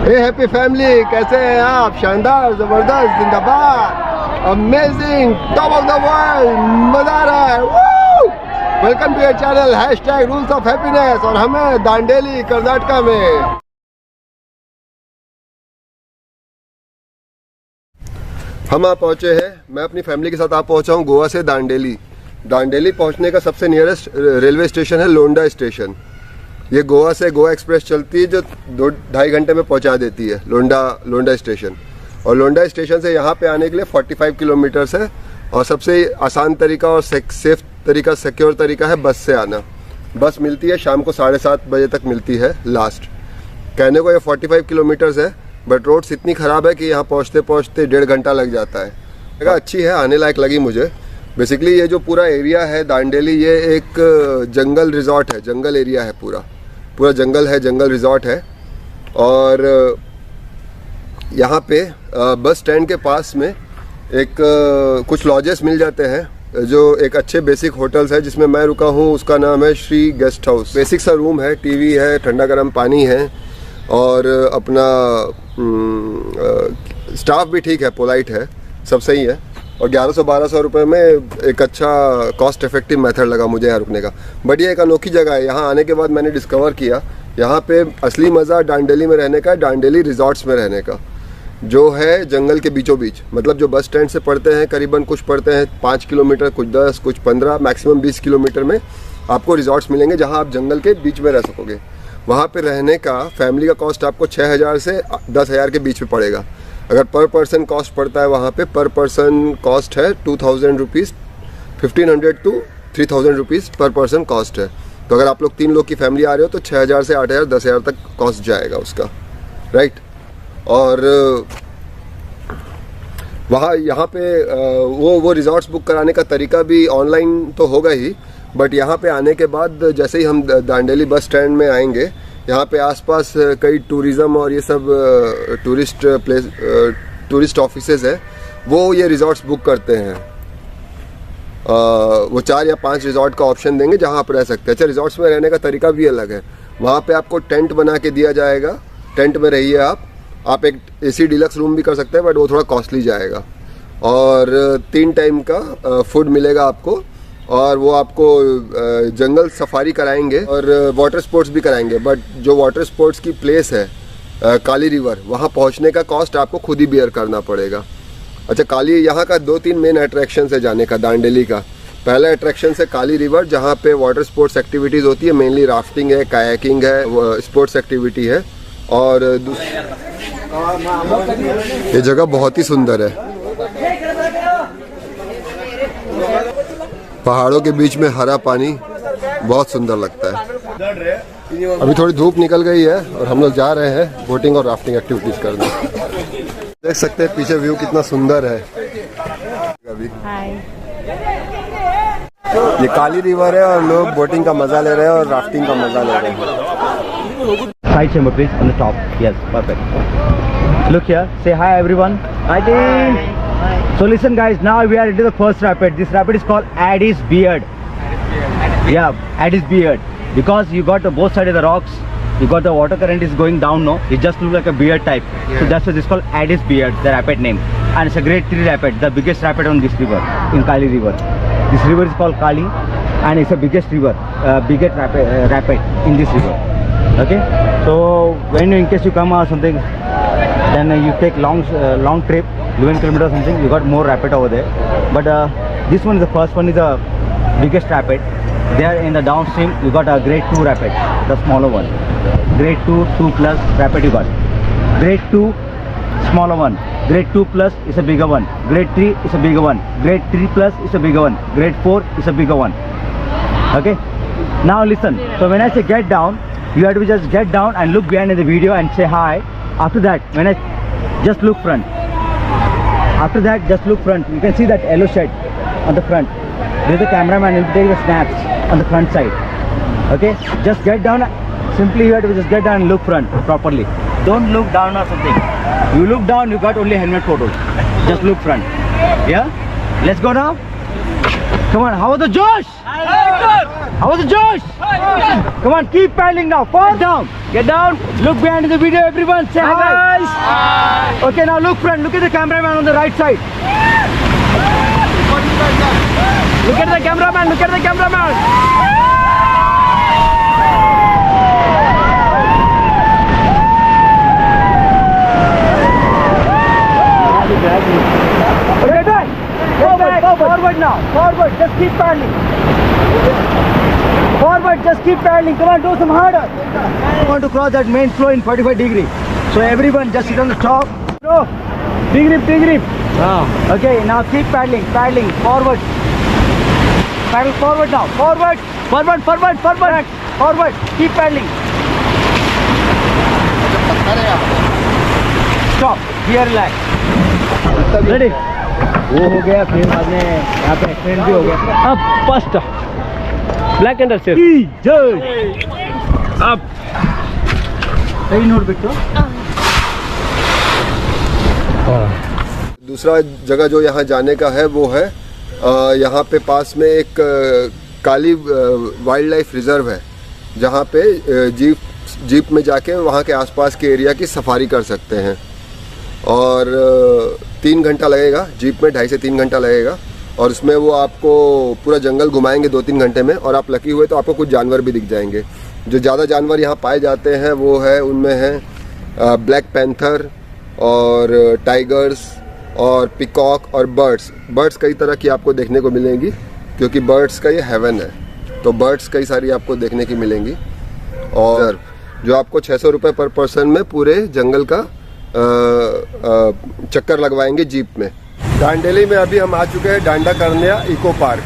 हे happy family, कैसे हैं आप? शानदार, जबरदस्त, जिंदाबाद, amazing, top of the world, मजा आ रहा है। Welcome to your channel #rules of happiness. और हमें दांडेली कर्नाटका में हम आप पहुंचे हैं। मैं अपनी फैमिली के साथ आप पहुंचा हूं गोवा से दांडेली। दांडेली पहुंचने का सबसे नियरेस्ट रेलवे स्टेशन है लोंडा स्टेशन। ये गोवा से गोवा एक्सप्रेस चलती है जो 2-2.5 घंटे में पहुंचा देती है लोंडा स्टेशन। और लोंडा स्टेशन से यहाँ पे आने के लिए 45 किलोमीटर्स है। और सबसे आसान तरीका और सेफ तरीका, सिक्योर तरीका है बस से आना। बस मिलती है शाम को 7:30 बजे तक मिलती है लास्ट। कहने को ये 45 किलोमीटर्स है, बट रोड्स इतनी ख़राब है कि यहाँ पहुँचते पहुँचते 1.5 घंटा लग जाता है। जगह अच्छी है, आने लायक लगी मुझे। बेसिकली ये जो पूरा एरिया है दांडेली, ये एक जंगल रिजॉर्ट है, जंगल एरिया है, पूरा जंगल है, जंगल रिजॉर्ट है। और यहाँ पे बस स्टैंड के पास में एक कुछ लॉजेस मिल जाते हैं जो एक अच्छे बेसिक होटल्स है। जिसमें मैं रुका हूँ उसका नाम है श्री गेस्ट हाउस। बेसिक सा रूम है, टीवी है, ठंडा गर्म पानी है और अपना स्टाफ भी ठीक है, पोलाइट है, सब सही है। और 1100-1200 रुपये में एक अच्छा कॉस्ट इफेक्टिव मेथड लगा मुझे यहाँ रुकने का। बट ये एक अनोखी जगह है। यहाँ आने के बाद मैंने डिस्कवर किया यहाँ पे असली मज़ा दांडेली में रहने का है, दांडेली रिजॉर्ट्स में रहने का, जो है जंगल के बीचों बीच। मतलब जो बस स्टैंड से पड़ते हैं करीबन, कुछ पड़ते हैं 5 किलोमीटर, कुछ 10, कुछ 15, मैक्सिमम 20 किलोमीटर में आपको रिजॉर्ट्स मिलेंगे जहाँ आप जंगल के बीच में रह सकोगे। वहाँ पे रहने का फैमिली का कॉस्ट आपको 6,000 से 10,000 के बीच में पड़ेगा। अगर पर पर्सन कॉस्ट पड़ता है वहाँ पे, पर पर्सन कॉस्ट है 2,000 रुपीज़, 1,500 to 3,000 रुपीज़ पर पर्सन कॉस्ट है। तो अगर आप लोग 3 लोग की फैमिली आ रहे हो तो 6,000 से 8,000, 10,000 तक कॉस्ट जाएगा उसका, राइट। और वहाँ यहाँ पे वो रिजॉर्ट्स बुक कराने का तरीका भी ऑनलाइन तो होगा ही, बट यहाँ पे आने के बाद जैसे ही हम दांडेली बस स्टैंड में आएंगे, यहाँ पे आसपास कई टूरिज़्म और ये सब टूरिस्ट ऑफिसेज है, वो ये रिजॉर्ट्स बुक करते हैं। वो 4 या 5 रिजॉर्ट का ऑप्शन देंगे जहाँ आप रह सकते हैं। अच्छा, रिजॉर्ट्स में रहने का तरीका भी अलग है। वहाँ पे आपको टेंट बना के दिया जाएगा, टेंट में रहिए आप एक AC डिलक्स रूम भी कर सकते हैं, बट वो थोड़ा कॉस्टली जाएगा। और 3 टाइम का फूड मिलेगा आपको, और वो आपको जंगल सफारी कराएंगे और वाटर स्पोर्ट्स भी कराएंगे। बट जो वाटर स्पोर्ट्स की प्लेस है काली रिवर, वहाँ पहुँचने का कॉस्ट आपको खुद ही बेयर करना पड़ेगा। अच्छा, काली यहाँ का 2-3 मेन अट्रैक्शन है जाने का दांडेली का। पहला अट्रैक्शन है काली रिवर, जहाँ पे वाटर स्पोर्ट्स एक्टिविटीज़ होती है, मेनली राफ्टिंग है, कायाकिंग है, स्पोर्ट्स एक्टिविटी है। और ये जगह बहुत ही सुंदर है, पहाड़ों के बीच में हरा पानी, बहुत सुंदर लगता है। अभी थोड़ी धूप निकल गई है और हम लोग जा रहे हैं बोटिंग और राफ्टिंग एक्टिविटीज करने। देख सकते हैं पीछे व्यू कितना सुंदर है। अभी ये काली रिवर है और लोग बोटिंग का मजा ले रहे हैं और राफ्टिंग का मजा ले रहे हैं। Side chamber please, on the top. Yes, perfect. Look here, say hi everyone. Hi team. So listen guys, now we are into the first rapid. This rapid is called Addis Beard. Yeah, Addis Beard. Because you got both sides of the rocks, you got the water current is going down, no? It just looks like a beard type. Yeah. So that's why it's called Addis Beard, the rapid name. And it's a grade 3 rapid, the biggest rapid on this river, in Kali River. This river is called Kali, and it's the biggest river, biggest rapid in this river. Okay, so when in case you come or something, then you take long trip, 11 kilometers or something, you got more rapid over there. But this one is the first one, is the biggest rapid. There in the downstream you got a grade 2 rapid, the smaller one. Grade 2 plus rapid you got. Grade 2 smaller one. Grade 2 plus is a bigger one. Grade 3 is a bigger one. Grade 3 plus is a bigger one. Grade 4 is a bigger one. Okay, now listen. So when I say get down, you have to just get down and look behind in the video and say hi. After that, when I just look front. After that, just look front. You can see that yellow shed on the front. There's the cameraman. He'll take the snaps on the front side. Okay, just get down. Simply you have to just get down and look front properly. Don't look down or something. You look down, you got only helmet photos. Just look front. Yeah. Let's go now. Come on, how was the Josh? How was the Josh? Come on, keep paddling now. Fall down. Get down. Look behind in the video, everyone. Say hi, guys. Okay, now look, friend. Look at the cameraman on the right side. Look at the cameraman. Look at the cameraman. Okay, done. Forward now. Forward. Just keep paddling. Forward. Just keep paddling. Come on, do some harder. I want to cross that main flow in 45 degrees. So everyone just sit on the top. No. Big grip, big grip. Okay, now keep paddling. Paddling. Forward. Paddle forward now. Forward. Forward, forward, forward. Forward. Keep paddling. Stop. Here, relax. Ready? वो हो गया, फिर बाद में यहाँ पे accident भी हो गया. अब फर्स्ट ब्लैक एंड सिर्फ अब सही नोट बिट्टो. दूसरा जगह जो यहाँ जाने का है वो है यहाँ पे पास में एक काली वाइल्ड लाइफ रिजर्व है, जहाँ पे जीप में जाके वहाँ के आसपास के एरिया की सफारी कर सकते हैं. और 3 घंटा लगेगा जीप में, 2.5 से 3 घंटा लगेगा. और उसमें वो आपको पूरा जंगल घुमाएंगे 2-3 घंटे में. और आप लकी हुए तो आपको कुछ जानवर भी दिख जाएंगे. जो ज़्यादा जानवर यहाँ पाए जाते हैं वो है, उनमें हैं ब्लैक पैंथर और टाइगर्स और पिकॉक और बर्ड्स कई तरह की आपको देखने को मिलेंगी, क्योंकि बर्ड्स का ये हेवन है. तो बर्ड्स कई सारी आपको देखने की मिलेंगी. और जो आपको 600 रुपये पर पर्सन में पूरे जंगल का चक्कर लगवाएंगे जीप में. दांडेली में अभी हम आ चुके हैं डांडा कर्निया इको पार्क.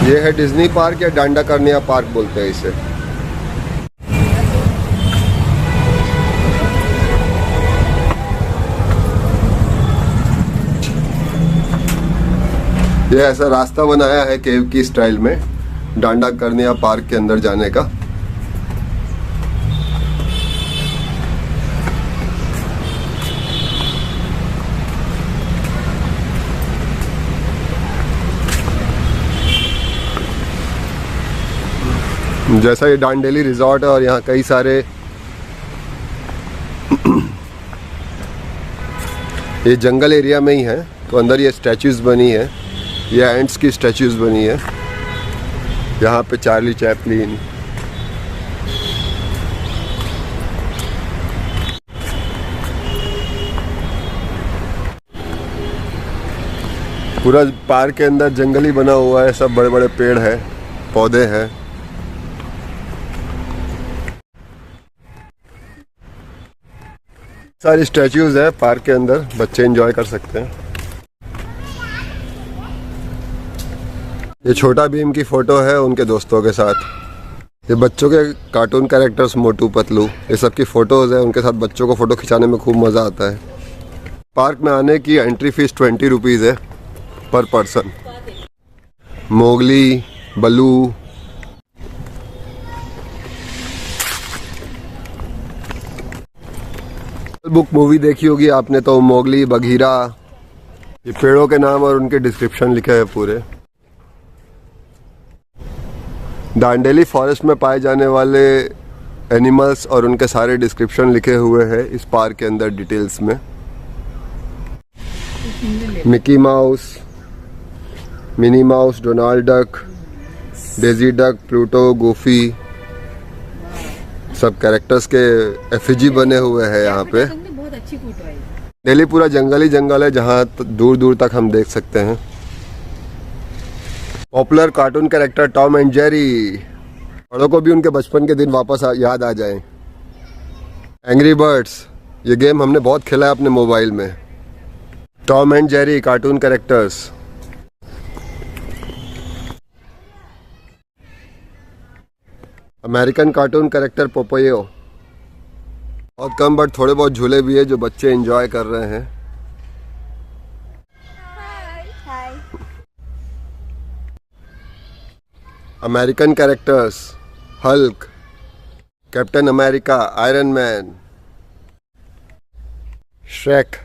ये है डिज्नी पार्क या डांडा कर्निया पार्क बोलते हैं इसे. ये ऐसा रास्ता बनाया है केव की स्टाइल में डांडा कर्निया पार्क के अंदर जाने का. जैसा ये डांडेली रिजॉर्ट है और यहाँ कई सारे ये जंगल एरिया में ही है, तो अंदर ये स्टैचूज बनी है. ये एंट्स की स्टैचूज बनी है. यहाँ पे चार्ली चैपलिन, पूरा पार्क के अंदर जंगल ही बना हुआ है. सब बड़े बड़े पेड़ हैं, पौधे हैं. सारी स्टैचूज है पार्क के अंदर, बच्चे एंजॉय कर सकते हैं. ये छोटा भीम की फोटो है उनके दोस्तों के साथ. ये बच्चों के कार्टून कैरेक्टर्स मोटू पतलू, ये सब की फोटोज है. उनके साथ बच्चों को फोटो खिंचाने में खूब मज़ा आता है. पार्क में आने की एंट्री फीस 20 रुपीज़ है पर पर्सन. मोगली, बलू, बुक मूवी देखी होगी आपने तो, मोगली, बघीरा. ये पेड़ों के नाम और उनके डिस्क्रिप्शन लिखे हैं पूरे. दांडेली फॉरेस्ट में पाए जाने वाले एनिमल्स और उनके सारे डिस्क्रिप्शन लिखे हुए हैं इस पार्क के अंदर डिटेल्स में. Mickey mouse, Minnie Mouse, Donald duck, Daisy duck, Pluto, गोफी, सब कैरेक्टर्स के एफिजी बने हुए हैं यहाँ पे. बहुत अच्छी फोटो है. दिल्ली पूरा जंगल ही जंगल है, जहाँ दूर दूर तक हम देख सकते हैं. Popular cartoon character Tom and Jerry. बड़ों को भी उनके बचपन के दिन वापस याद आ जाएं. एंग्री बर्ड्स, ये गेम हमने बहुत खेला है अपने मोबाइल में. Tom and Jerry cartoon characters. American cartoon character Popeye. बहुत कम बट थोड़े बहुत झूले भी है जो बच्चे एंजॉय कर रहे हैं. American characters, Hulk, Captain America, Iron Man, Shrek,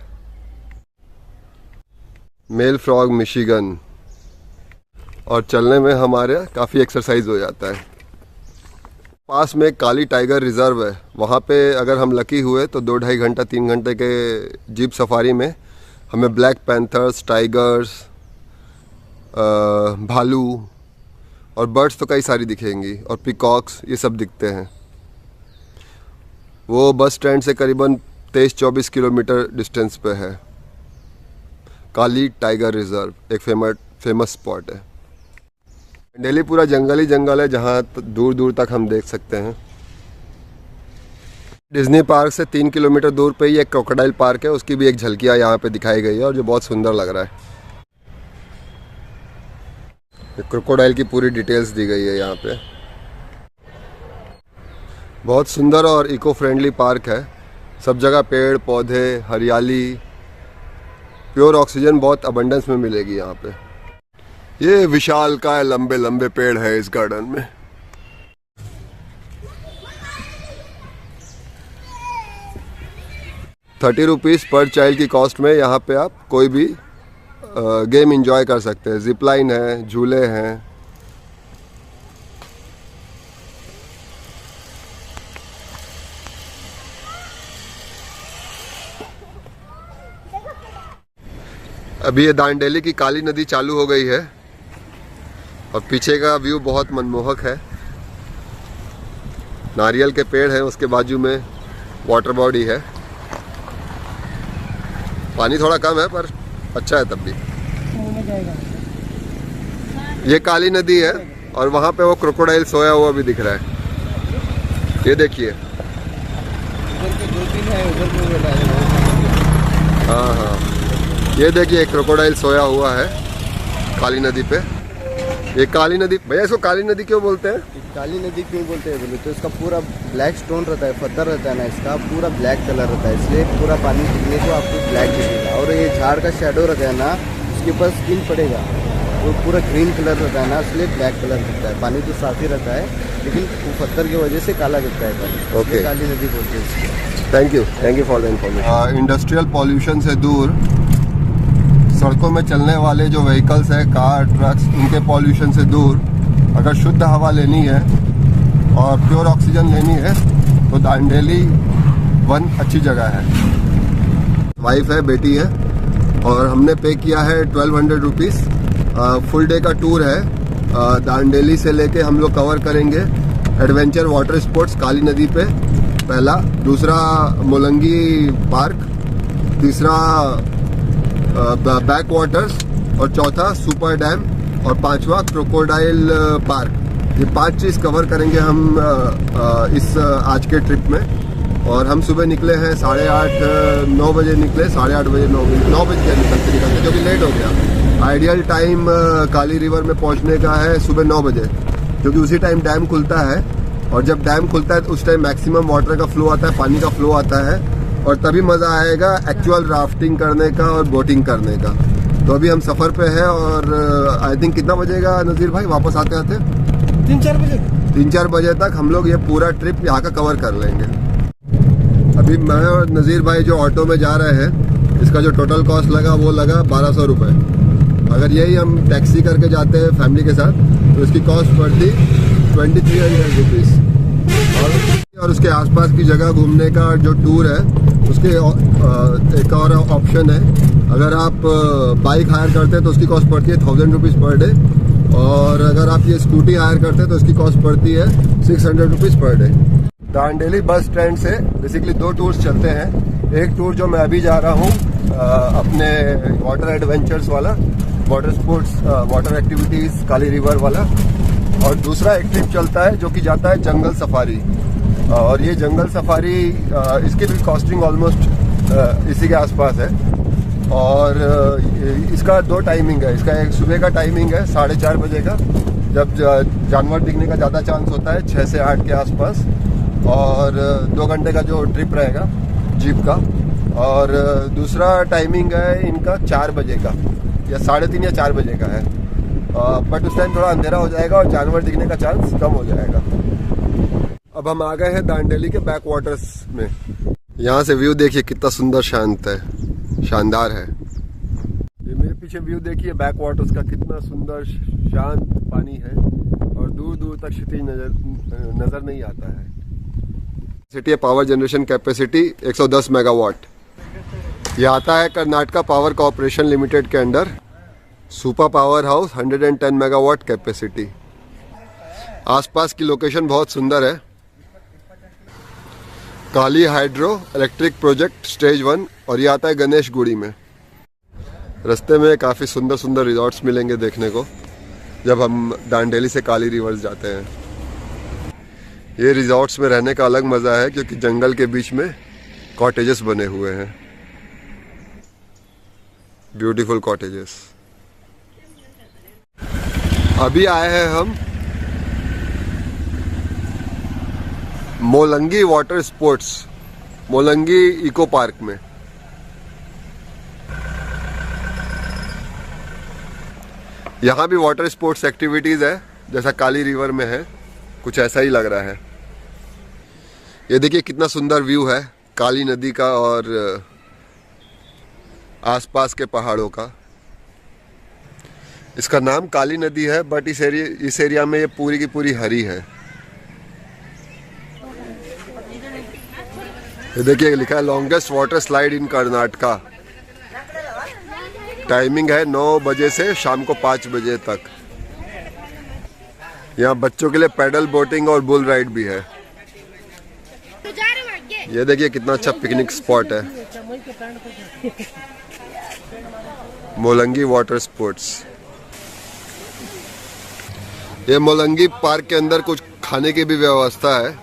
male frog Michigan, और चलने में हमारे काफ़ी एक्सरसाइज हो जाता है। पास में काली टाइगर रिजर्व है, वहाँ पे अगर हम लकी हुए तो 2-2.5 घंटा 3 घंटे के जीप सफारी में हमें ब्लैक पैंथर्स, टाइगर्स, भालू और बर्ड्स तो कई सारी दिखेंगी और पिकॉक्स, ये सब दिखते हैं। वो बस स्टैंड से करीबन 23-24 किलोमीटर डिस्टेंस पे है। काली टाइगर रिजर्व एक फेमस स्पॉट है। दिल्ली पूरा जंगल ही जंगल है, जहाँ दूर दूर तक हम देख सकते हैं। डिज्नी पार्क से 3 किलोमीटर दूर पे ही एक क्रोकोडाइल पार्क है, उसकी भी एक झलकियाँ यहाँ पे दिखाई गई है और जो बहुत सुंदर लग रहा है। क्रोकोडाइल की पूरी डिटेल्स दी गई है यहाँ पे। बहुत सुंदर और इको फ्रेंडली पार्क है, सब जगह पेड़ पौधे, हरियाली, प्योर ऑक्सीजन बहुत अबंडेंस में मिलेगी यहाँ पे। ये विशालकाय लंबे लंबे पेड़ है इस गार्डन में। ₹30 पर चाइल्ड की कॉस्ट में यहाँ पे आप कोई भी गेम एंजॉय कर सकते हैं। जिप लाइन है, झूले हैं। अभी ये दांडेली की काली नदी चालू हो गई है और पीछे का व्यू बहुत मनमोहक है। नारियल के पेड़ हैं, उसके बाजू में वाटर बॉडी है। पानी थोड़ा कम है पर अच्छा है तब भी। ये काली नदी है और वहाँ पे वो क्रोकोडाइल सोया हुआ भी दिख रहा है। ये देखिए। हाँ हाँ, ये देखिए क्रोकोडाइल सोया हुआ है काली नदी पे। ये काली नदी, भैया इसको काली नदी क्यों बोलते हैं? काली नदी क्यों बोलते हैं बोले तो इसका पूरा ब्लैक स्टोन रहता है, पत्थर रहता है ना, इसका पूरा ब्लैक कलर रहता है, इसलिए पूरा पानी गिरने को आपको ब्लैक दिखेगा। और ये झाड़ का शेडो रहता है ना, उसके ऊपर स्किन पड़ेगा, वो पूरा ग्रीन कलर रहता है ना, इसलिए ब्लैक कलर दिखता है। पानी तो साफ ही रहता है लेकिन वो पत्थर की वजह से काला दिखता है पानी। ओके, काली नदी बोलते हैं। Thank you for the information. Industrial pollution से दूर सड़कों में चलने वाले जो व्हीकल्स है, कार, ट्रक्स, उनके पॉल्यूशन से दूर अगर शुद्ध हवा लेनी है और प्योर ऑक्सीजन लेनी है तो दांडेली वन अच्छी जगह है। वाइफ है, बेटी है और हमने पे किया है ₹1200। फुल डे का टूर है। दांडेली से लेके हम लोग कवर करेंगे एडवेंचर वाटर स्पोर्ट्स काली नदी पे पहला, दूसरा मोलंगी पार्क, तीसरा बैक वाटर्स और चौथा सुपर डैम और पांचवा क्रोकोडाइल पार्क। ये 5 चीज़ कवर करेंगे हम इस आज के ट्रिप में। और हम सुबह निकले हैं 8:30-9 बजे निकले, 8:30 बजे 9 बजे निकलते जो कि लेट हो गया। आइडियल टाइम काली रिवर में पहुंचने का है सुबह 9 बजे, क्योंकि उसी टाइम डैम खुलता है और जब डैम खुलता है तो उस टाइम मैक्सिमम वाटर का फ्लो आता है, पानी का फ्लो आता है और तभी मज़ा आएगा एक्चुअल राफ्टिंग करने का और बोटिंग करने का। तो अभी हम सफ़र पे हैं और आई थिंक कितना बजेगा नज़ीर भाई वापस आते आते? 3-4 बजे तक हम लोग ये पूरा ट्रिप यहाँ का कवर कर लेंगे। अभी मैं और नज़ीर भाई जो ऑटो में जा रहे हैं, इसका जो टोटल कॉस्ट लगा वो लगा 1200 रुपये। अगर यही हम टैक्सी करके जाते हैं फैमिली के साथ तो इसकी कॉस्ट पड़ती 2300 रुपीज़। और उसके आसपास की जगह घूमने का जो टूर है उसके एक और ऑप्शन है। अगर आप बाइक हायर करते हैं तो उसकी कॉस्ट पड़ती है 1000 रुपीज़ पर डे, और अगर आप ये स्कूटी हायर करते हैं तो उसकी कॉस्ट पड़ती है 600 rupees per day. Dandeli bus stand से बेसिकली 2 टूर्स चलते हैं। एक टूर जो मैं अभी जा रहा हूँ अपने वाटर एडवेंचर्स वाला, वाटर स्पोर्ट्स, वाटर एक्टिविटीज़ काली रिवर वाला, और दूसरा एक ट्रिप चलता है जो कि जाता है जंगल सफारी। और ये जंगल सफारी इसकी भी कॉस्टिंग ऑलमोस्ट इसी के आसपास है। और इसका 2 टाइमिंग है। इसका एक सुबह का टाइमिंग है 4:30 बजे का, जब जानवर दिखने का ज़्यादा चांस होता है 6 से 8 के आसपास, और 2 घंटे का जो ट्रिप रहेगा जीप का। और दूसरा टाइमिंग है इनका 4 बजे का, या 3:30 या 4 बजे का है। बट उस टाइम थोड़ा अंधेरा हो जाएगा और जानवर दिखने का चांस कम हो जाएगा। अब हम आ गए हैं दांडेली के बैक वाटर्स में। यहाँ से व्यू देखिए कितना सुंदर, शांत है, शानदार है। ये मेरे पीछे व्यू देखिए बैक वाटर्स का, कितना सुंदर शांत पानी है और दूर दूर तक क्षितिज नजर नहीं आता है। City power generation capacity 110 megawatt. ये आता है कर्नाटका पावर कॉर्पोरेशन लिमिटेड के under. Super power house 110 megawatt capacity. आसपास की लोकेशन बहुत सुंदर है। काली हाइड्रो इलेक्ट्रिक प्रोजेक्ट स्टेज 1 और ये आता है गणेशगुड़ी में। रास्ते में काफ़ी सुंदर सुंदर रिजॉर्ट्स मिलेंगे देखने को जब हम दांडेली से काली रिवर्स जाते हैं। ये रिजॉर्ट्स में रहने का अलग मज़ा है क्योंकि जंगल के बीच में कॉटेजेस बने हुए हैं, ब्यूटीफुल कॉटेजेस। अभी आए हैं हम मोलंगी वाटर स्पोर्ट्स, मोलंगी इको पार्क में। यहाँ भी वाटर स्पोर्ट्स एक्टिविटीज़ है जैसा काली रिवर में है, कुछ ऐसा ही लग रहा है। ये देखिए कितना सुंदर व्यू है काली नदी का और आसपास के पहाड़ों का। इसका नाम काली नदी है बट इस एरिया में ये पूरी की पूरी हरी है। ये देखिए लिखा है longest water slide in Karnataka. Timing है 9 बजे से शाम को 5 बजे तक। यहाँ बच्चों के लिए पैडल बोटिंग और बुल राइड भी है। ये देखिए कितना अच्छा पिकनिक स्पॉट है, मोलंगी वाटर स्पोर्ट्स। ये मोलंगी पार्क के अंदर कुछ खाने की भी व्यवस्था है।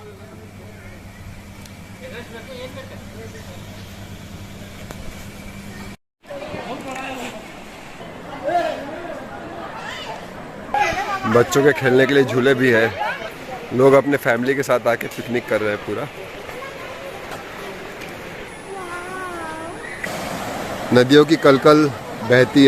बच्चों के खेलने के लिए झूले भी है। लोग अपने फैमिली के साथ आके पिकनिक कर रहे हैं पूरा। नदियों की कलकल बहती